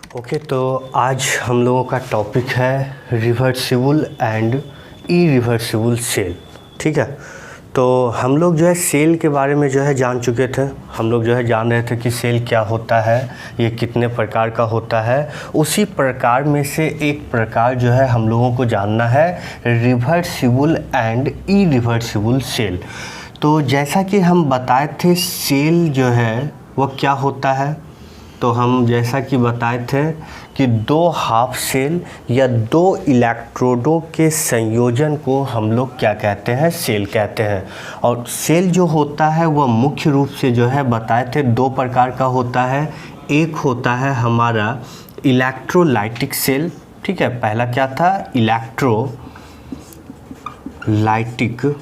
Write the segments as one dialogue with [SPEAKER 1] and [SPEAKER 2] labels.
[SPEAKER 1] Okay, तो आज हम लोगों का टॉपिक है रिवर्सिबल एंड इरिवर्सिबल सेल। ठीक है, तो हम लोग जो है सेल के बारे में जो है जान चुके थे। हम लोग जो है जान रहे थे कि सेल क्या होता है, ये कितने प्रकार का होता है। उसी प्रकार में से एक प्रकार जो है हम लोगों को जानना है रिवर्सिबल एंड इरिवर्सिबल सेल। तो जैसा कि हम बताए थे सेल जो है वह क्या होता है, तो हम जैसा कि बताए थे कि दो हाफ सेल या दो इलेक्ट्रोडों के संयोजन को हम लोग क्या कहते हैं, सेल कहते हैं। और सेल जो होता है वह मुख्य रूप से जो है बताए थे दो प्रकार का होता है। एक होता है हमारा इलेक्ट्रोलाइटिक सेल। ठीक है, पहला क्या था, इलेक्ट्रोलाइटिक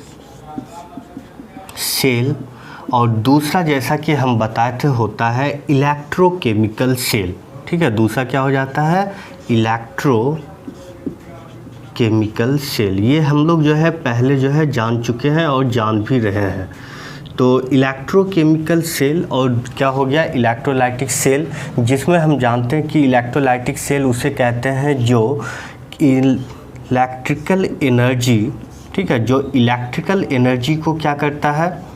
[SPEAKER 1] सेल, और दूसरा जैसा कि हम बताए थे होता है इलेक्ट्रोकेमिकल सेल। ठीक है, दूसरा क्या हो जाता है, इलेक्ट्रोकेमिकल सेल। ये हम लोग जो है पहले जो है जान चुके हैं और जान भी रहे हैं। तो इलेक्ट्रोकेमिकल सेल और क्या हो गया, इलेक्ट्रोलाइटिक सेल, जिसमें हम जानते हैं कि इलेक्ट्रोलाइटिक सेल उसे कहते हैं जो इलेक्ट्रिकल एनर्जी, ठीक है, जो इलेक्ट्रिकल एनर्जी को क्या करता है,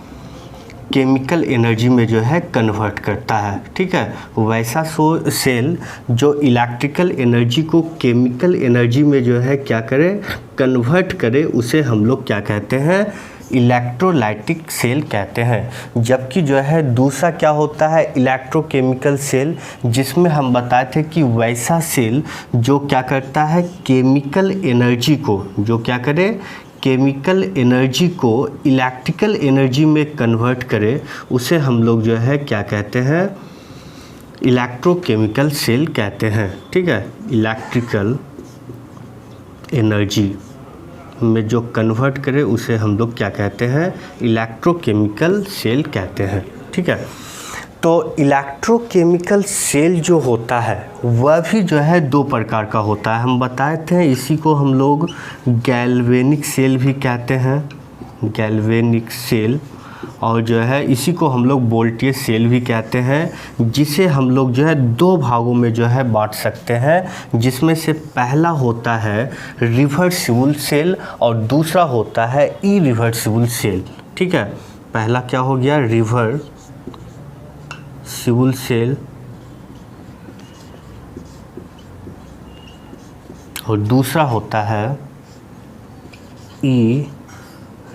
[SPEAKER 1] केमिकल एनर्जी में जो है कन्वर्ट करता है। ठीक है, वैसा सेल जो इलेक्ट्रिकल एनर्जी को केमिकल एनर्जी में जो है क्या करे, कन्वर्ट करे, उसे हम लोग क्या कहते हैं, इलेक्ट्रोलाइटिक सेल कहते हैं। जबकि जो है दूसरा क्या होता है, इलेक्ट्रोकेमिकल सेल, जिसमें हम बताए थे कि वैसा सेल जो क्या करता है, केमिकल एनर्जी को, जो क्या करे, केमिकल एनर्जी को इलेक्ट्रिकल एनर्जी में कन्वर्ट करे, उसे हम लोग जो है क्या कहते हैं, इलेक्ट्रोकेमिकल सेल कहते हैं। ठीक है, इलेक्ट्रिकल एनर्जी में जो कन्वर्ट करे उसे हम लोग क्या कहते हैं, इलेक्ट्रोकेमिकल सेल कहते हैं। ठीक है, तो इलेक्ट्रोकेमिकल सेल जो होता है वह भी जो है दो प्रकार का होता है। हम बताए थे इसी को हम लोग गैल्वेनिक सेल भी कहते हैं, गैल्वेनिक सेल, और जो है इसी को हम लोग वोल्टेज सेल भी कहते हैं, जिसे हम लोग जो है दो भागों में जो है बांट सकते हैं, जिसमें से पहला होता है रिवर्सिबल सेल और दूसरा होता है इरिवर्सिबल सेल। ठीक है, पहला क्या हो गया, रिवर्सिबल सेल, और दूसरा होता है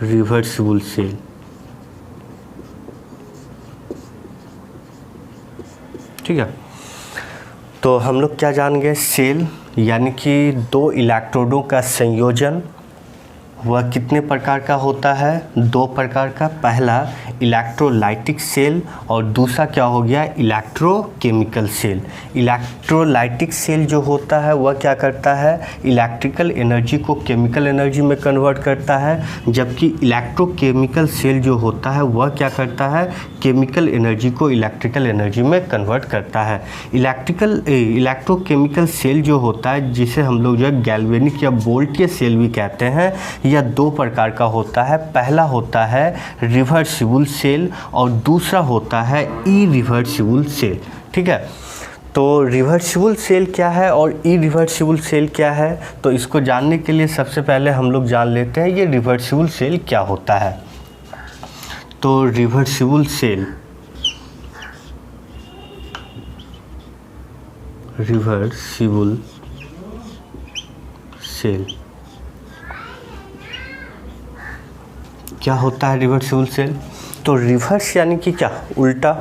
[SPEAKER 1] इरिवर्सिबल सेल। ठीक है, तो हम लोग क्या जान गए, सेल यानी कि दो इलेक्ट्रोडों का संयोजन, वह कितने प्रकार का होता है, दो प्रकार का। पहला इलेक्ट्रोलाइटिक सेल और दूसरा क्या हो गया, इलेक्ट्रोकेमिकल सेल। इलेक्ट्रोलाइटिक सेल जो होता है वह क्या करता है, इलेक्ट्रिकल एनर्जी को केमिकल एनर्जी में कन्वर्ट करता है, जबकि इलेक्ट्रोकेमिकल सेल जो होता है वह क्या करता है, केमिकल एनर्जी को इलेक्ट्रिकल एनर्जी में कन्वर्ट करता है। इलेक्ट्रोकेमिकल सेल जो होता है, जिसे हम लोग जो है गैल्वेनिक या वोल्टेज सेल भी कहते हैं, यह दो प्रकार का होता है। पहला होता है रिवर्सिबल सेल और दूसरा होता है इरिवर्सिबल सेल। ठीक है, तो रिवर्सिबल सेल क्या है और इरिवर्सिबल सेल क्या है, तो इसको जानने के लिए सबसे पहले हम लोग जान लेते हैं ये रिवर्सिबल सेल क्या होता है। तो रिवर्सिबल सेल, रिवर्सिबल सेल क्या होता है, रिवर्सिबल सेल, तो रिवर्स यानी कि क्या, उल्टा।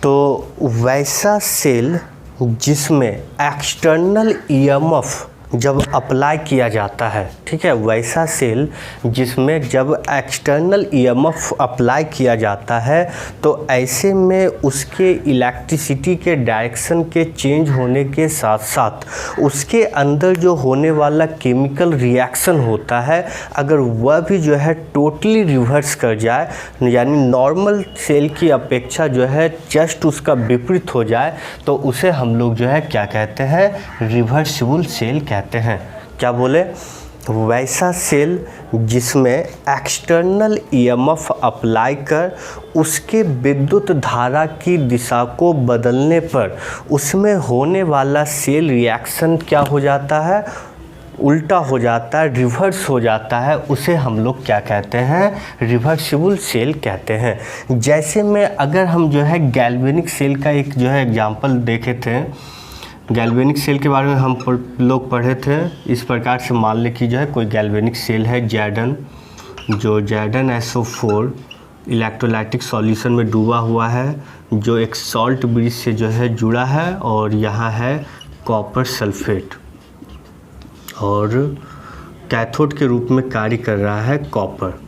[SPEAKER 1] तो वैसा सेल जिसमें एक्सटर्नल ईएमएफ जब अप्लाई किया जाता है, ठीक है, वैसा सेल जिसमें जब एक्सटर्नल ईएमएफ अप्लाई किया जाता है, तो ऐसे में उसके इलेक्ट्रिसिटी के डायरेक्शन के चेंज होने के साथ साथ उसके अंदर जो होने वाला केमिकल रिएक्शन होता है, अगर वह भी जो है टोटली रिवर्स कर जाए, यानी नॉर्मल सेल की अपेक्षा जो है जस्ट उसका विपरीत हो जाए, तो उसे हम लोग जो है क्या कहते हैं, रिवर्सिबल सेल कहते हैं। क्या बोले, वैसा सेल जिसमें एक्सटर्नल ईएमएफ अप्लाई कर उसके विद्युत धारा की दिशा को बदलने पर उसमें होने वाला सेल रिएक्शन क्या हो जाता है, उल्टा हो जाता है, रिवर्स हो जाता है, उसे हम लोग क्या कहते हैं, रिवर्सिबल सेल कहते हैं। जैसे में अगर हम जो है गैल्वेनिक सेल का एक जो है एग्जांपल देखे थे, गैल्वेनिक सेल के बारे में हम लोग पढ़े थे इस प्रकार से। मान लें कि जो है कोई गैल्वेनिक सेल है जैडन, जो जैडन SO4 इलेक्ट्रोलाइटिक सॉल्यूशन में डूबा हुआ है, जो एक सॉल्ट ब्रिज से जो है जुड़ा है और यहाँ है कॉपर सल्फेट और कैथोड के रूप में कार्य कर रहा है कॉपर।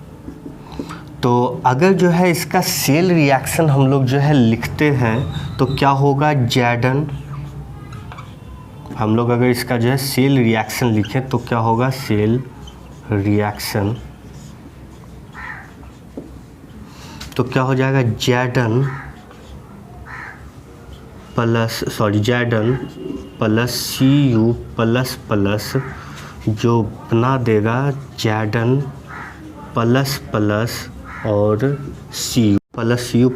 [SPEAKER 1] तो अगर जो है इसका सेल रिएक्शन हम लोग जो है लिखते हैं तो क्या होगा, जैडन, हम लोग अगर इसका जो है सेल रिएक्शन लिखें तो क्या होगा, सेल रिएक्शन, तो क्या हो जाएगा, Jadon plus Cu plus plus जो बना देगा जैडन प्लस प्लस और Cu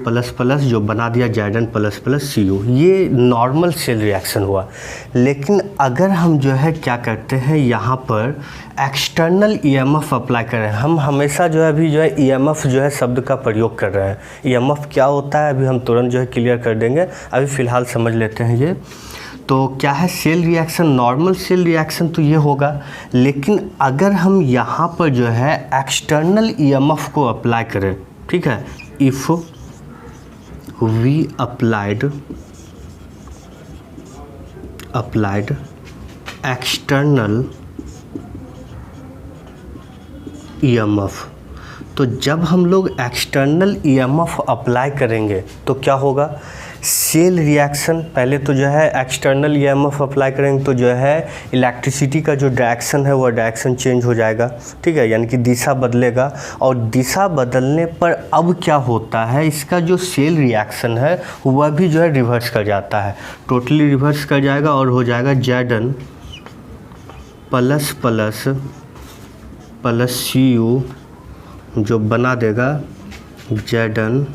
[SPEAKER 1] प्लस प्लस जो बना दिया जैडन प्लस प्लस Cu। ये नॉर्मल सेल रिएक्शन हुआ। लेकिन अगर हम जो है क्या करते हैं, यहाँ पर एक्सटर्नल ईएमएफ अप्लाई कर रहे हैं, हम हमेशा जो है अभी जो है ईएमएफ जो है शब्द का प्रयोग कर रहे हैं। ईएमएफ क्या होता है अभी हम तुरंत जो है क्लियर कर देंगे, अभी फ़िलहाल समझ लेते हैं ये। तो क्या है cell reaction, normal cell reaction तो ये होगा। लेकिन अगर हम यहाँ पर जो है एक्सटर्नल ईएमएफ को अप्लाई करें, ठीक है, if we applied external EMF, तो जब हम लोग एक्सटर्नल ईएमएफ अप्लाई करेंगे तो क्या होगा, सेल रिएक्शन, पहले तो जो है एक्सटर्नल ईएमएफ अप्लाई करेंगे तो जो है इलेक्ट्रिसिटी का जो डायरेक्शन है वो डायरेक्शन चेंज हो जाएगा, ठीक है, यानी कि दिशा बदलेगा। और दिशा बदलने पर अब क्या होता है, इसका जो सेल रिएक्शन है वह भी जो है रिवर्स कर जाता है, टोटली रिवर्स कर जाएगा और हो जाएगा Jadon plus plus plus Cu जो बना देगा Jadon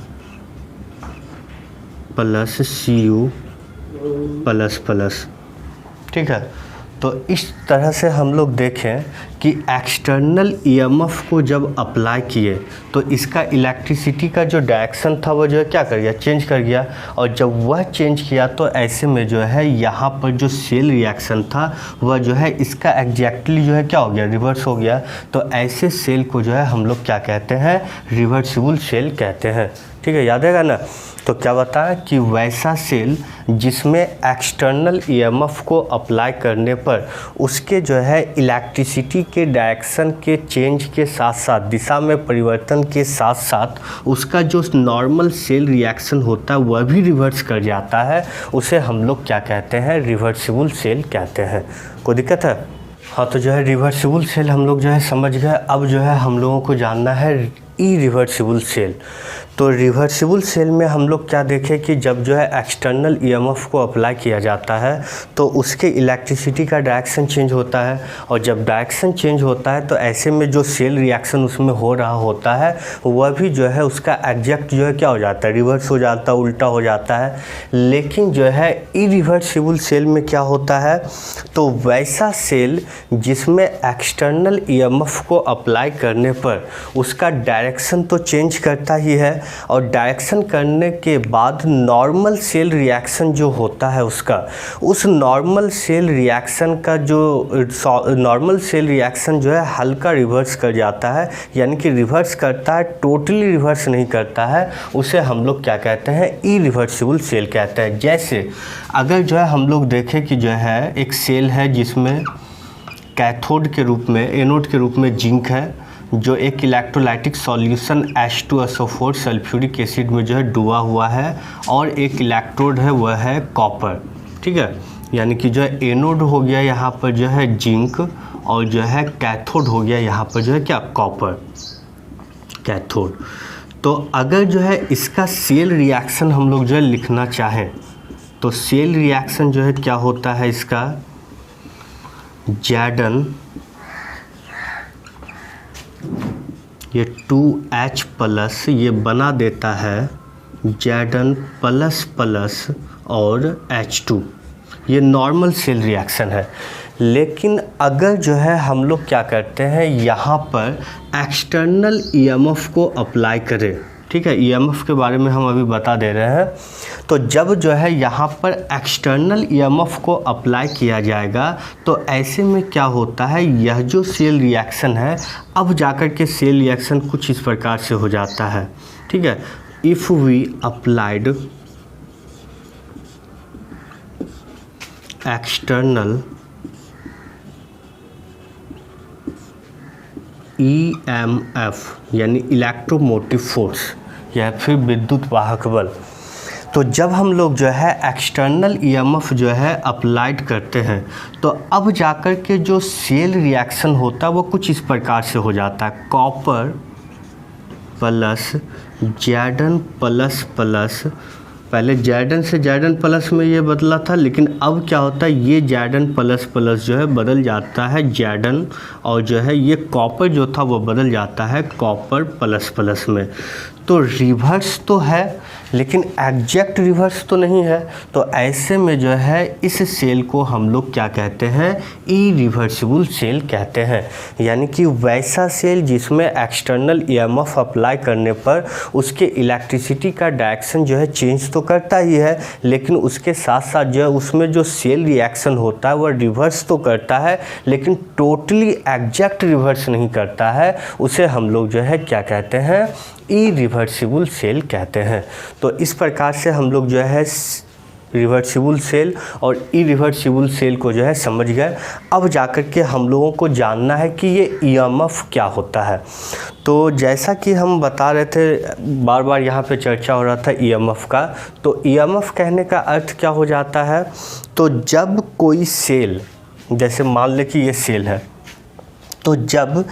[SPEAKER 1] plus Cu plus plus, ठीक है। तो इस तरह से हम लोग देखें कि एक्सटर्नल ईएमएफ को जब अप्लाई किए तो इसका इलेक्ट्रिसिटी का जो डायरेक्शन था वो जो है क्या कर गया, चेंज कर गया। और जब वह चेंज किया तो ऐसे में जो है यहाँ पर जो सेल रिएक्शन था वह जो है इसका एग्जैक्टली जो है क्या हो गया, रिवर्स हो गया। तो ऐसे सेल को जो है हम लोग क्या कहते हैं, रिवर्सिबल सेल कहते हैं, ठीक है, याद रहेगा ना। तो क्या बताया कि वैसा सेल जिसमें एक्सटर्नल ईएमएफ को अप्लाई करने पर उसके जो है इलेक्ट्रिसिटी के डायरेक्शन के चेंज के साथ साथ, दिशा में परिवर्तन के साथ साथ उसका जो नॉर्मल सेल रिएक्शन होता है वह भी रिवर्स कर जाता है, उसे हम लोग क्या कहते हैं, रिवर्सिबल सेल कहते हैं। कोई दिक्कत है? हाँ, तो जो है रिवर्सिबल सेल हम लोग जो है समझ गए। अब जो है हम लोगों को जानना है इरिवर्सिबल सेल। तो रिवर्सिबल सेल में हम लोग क्या देखें कि जब जो है एक्सटर्नल ईएमएफ को अप्लाई किया जाता है तो उसके इलेक्ट्रिसिटी का डायरेक्शन चेंज होता है, और जब डायरेक्शन चेंज होता है तो ऐसे में जो सेल रिएक्शन उसमें हो रहा होता है वह भी जो है उसका एग्जैक्ट जो है क्या हो जाता है, रिवर्स हो जाता है, उल्टा हो जाता है। लेकिन जो है इरिवर्सिबल सेल में क्या होता है, तो वैसा सेल जिसमें एक्सटर्नल ईएमएफ को अप्लाई करने पर उसका डायरेक्शन तो चेंज करता ही है, और डायरेक्शन करने के बाद नॉर्मल सेल रिएक्शन जो होता है उसका, उस नॉर्मल सेल रिएक्शन का जो नॉर्मल सेल रिएक्शन जो है हल्का रिवर्स कर जाता है, यानी कि रिवर्स करता है, टोटली रिवर्स नहीं करता है, उसे हम लोग क्या कहते हैं, इरिवर्सिबल सेल कहते हैं। जैसे अगर जो है हम लोग देखें कि जो है एक सेल है जिसमें कैथोड के रूप में, एनोड के रूप में जिंक है, जो एक electrolytic solution H2SO4 sulphuric acid में जो है डूबा हुआ है, और एक इलेक्ट्रोड है वह है कॉपर, ठीक है, यानी कि जो है एनोड हो गया यहाँ पर जो है जिंक, और जो है कैथोड हो गया यहाँ पर जो है क्या, कॉपर कैथोड। तो अगर जो है इसका सेल रिएक्शन हम लोग जो है लिखना चाहें तो सेल रिएक्शन जो है क्या होता है इसका, जैडन ये 2H प्लस ये बना देता है Zn प्लस प्लस और H2। ये नॉर्मल सेल रिएक्शन है। लेकिन अगर जो है हम लोग क्या करते हैं, यहाँ पर एक्सटर्नल ईएमएफ को अप्लाई करें, ठीक है, ईएमएफ के बारे में हम अभी बता दे रहे हैं। तो जब जो है यहाँ पर एक्सटर्नल ईएमएफ को अप्लाई किया जाएगा तो ऐसे में क्या होता है, यह जो सेल रिएक्शन है अब जाकर के सेल रिएक्शन कुछ इस प्रकार से हो जाता है, ठीक है। If we applied external EMF यानी इलेक्ट्रोमोटिव फोर्स या फिर विद्युत वाहक बल, तो जब हम लोग जो है एक्सटर्नल EMF जो है अप्लाइड करते हैं तो अब जाकर के जो सेल रिएक्शन होता है वो कुछ इस प्रकार से हो जाता है। Copper plus Zn plus plus, पहले Zn से Zn प्लस में ये बदला था, लेकिन अब क्या होता है, ये Zn प्लस प्लस जो है बदल जाता है Zn, और जो है ये कॉपर जो था वो बदल जाता है कॉपर प्लस प्लस में। तो रिवर्स तो है लेकिन एग्जैक्ट रिवर्स तो नहीं है। तो ऐसे में जो है इस सेल को हम लोग क्या कहते हैं, इरिवर्सिबल सेल कहते हैं। यानी कि वैसा सेल जिसमें एक्सटर्नल ईएमएफ अप्लाई करने पर उसके इलेक्ट्रिसिटी का डायरेक्शन जो है चेंज तो करता ही है, लेकिन उसके साथ साथ जो है उसमें जो सेल रिएक्शन होता है वह रिवर्स तो करता है लेकिन टोटली एग्जैक्ट रिवर्स नहीं करता है। उसे हम लोग जो है क्या कहते हैं, इरिवर्सिबल सेल कहते हैं। तो इस प्रकार से हम लोग जो है रिवर्सिबल सेल और इरिवर्सिबल सेल को जो है समझ गए। अब जाकर के हम लोगों को जानना है कि ये ईएमएफ क्या होता है। तो जैसा कि हम बता रहे थे, बार बार यहाँ पे चर्चा हो रहा था ईएमएफ का। तो ईएमएफ कहने का अर्थ क्या हो जाता है, तो जब कोई सेल, जैसे मान ले कि ये सेल है, तो जब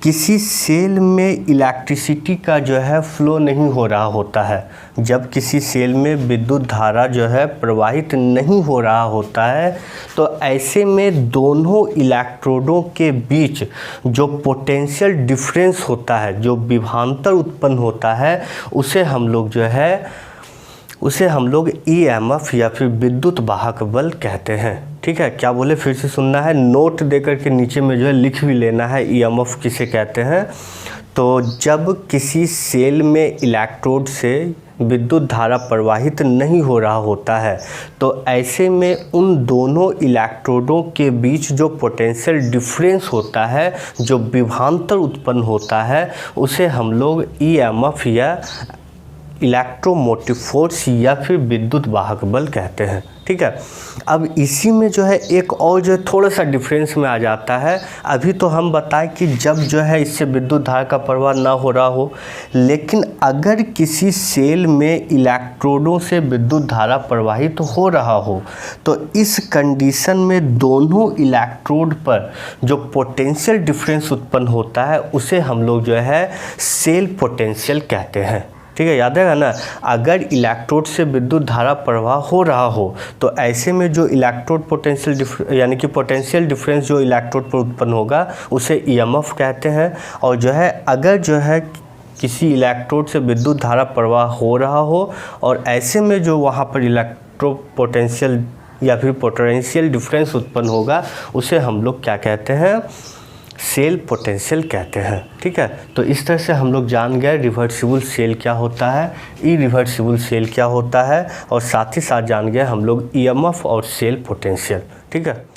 [SPEAKER 1] किसी सेल में इलेक्ट्रिसिटी का जो है फ्लो नहीं हो रहा होता है, जब किसी सेल में विद्युत धारा जो है प्रवाहित नहीं हो रहा होता है, तो ऐसे में दोनों इलेक्ट्रोडों के बीच जो पोटेंशियल डिफरेंस होता है, जो विभवांतर उत्पन्न होता है, उसे हम लोग ईएमएफ या फिर विद्युत वाहक बल कहते हैं। ठीक है, क्या बोले फिर से सुनना है, नोट देकर के नीचे में जो है लिख भी लेना है ईएमएफ किसे कहते हैं। तो जब किसी सेल में इलेक्ट्रोड से विद्युत धारा प्रवाहित नहीं हो रहा होता है, तो ऐसे में उन दोनों इलेक्ट्रोडों के बीच जो पोटेंशियल डिफरेंस होता है, जो विभवांतर उत्पन्न होता है, उसे हम लोग ईएमएफ या इलेक्ट्रोमोटिव फोर्स या फिर विद्युत वाहक बल कहते हैं। ठीक है, अब इसी में जो है एक और जो थोड़ा सा डिफरेंस में आ जाता है। अभी तो हम बताएं कि जब जो है इससे विद्युत धारा का प्रवाह ना हो रहा हो, लेकिन अगर किसी सेल में इलेक्ट्रोडों से विद्युत धारा प्रवाहित हो रहा हो, तो इस कंडीशन में दोनों इलेक्ट्रोड पर जो पोटेंशियल डिफरेंस उत्पन्न होता है उसे हम लोग जो है सेल पोटेंशियल कहते हैं। ठीक है, याद है ना, अगर इलेक्ट्रोड से विद्युत धारा प्रवाह हो रहा हो तो ऐसे में जो इलेक्ट्रोड पोटेंशियल यानी कि पोटेंशियल डिफरेंस जो इलेक्ट्रोड पर उत्पन्न होगा उसे ईएमएफ कहते हैं। और जो है अगर जो है किसी इलेक्ट्रोड से विद्युत धारा प्रवाह हो रहा हो और ऐसे में जो वहाँ पर इलेक्ट्रो पोटेंशियल या फिर पोटेंशियल डिफरेंस उत्पन्न होगा उसे हम लोग क्या कहते हैं, सेल पोटेंशियल कहते हैं। ठीक है, तो इस तरह से हम लोग जान गए रिवर्सिबल सेल क्या होता है, इरिवर्सिबल सेल क्या होता है, और साथ ही साथ जान गए हम लोग ईएमएफ और सेल पोटेंशियल। ठीक है।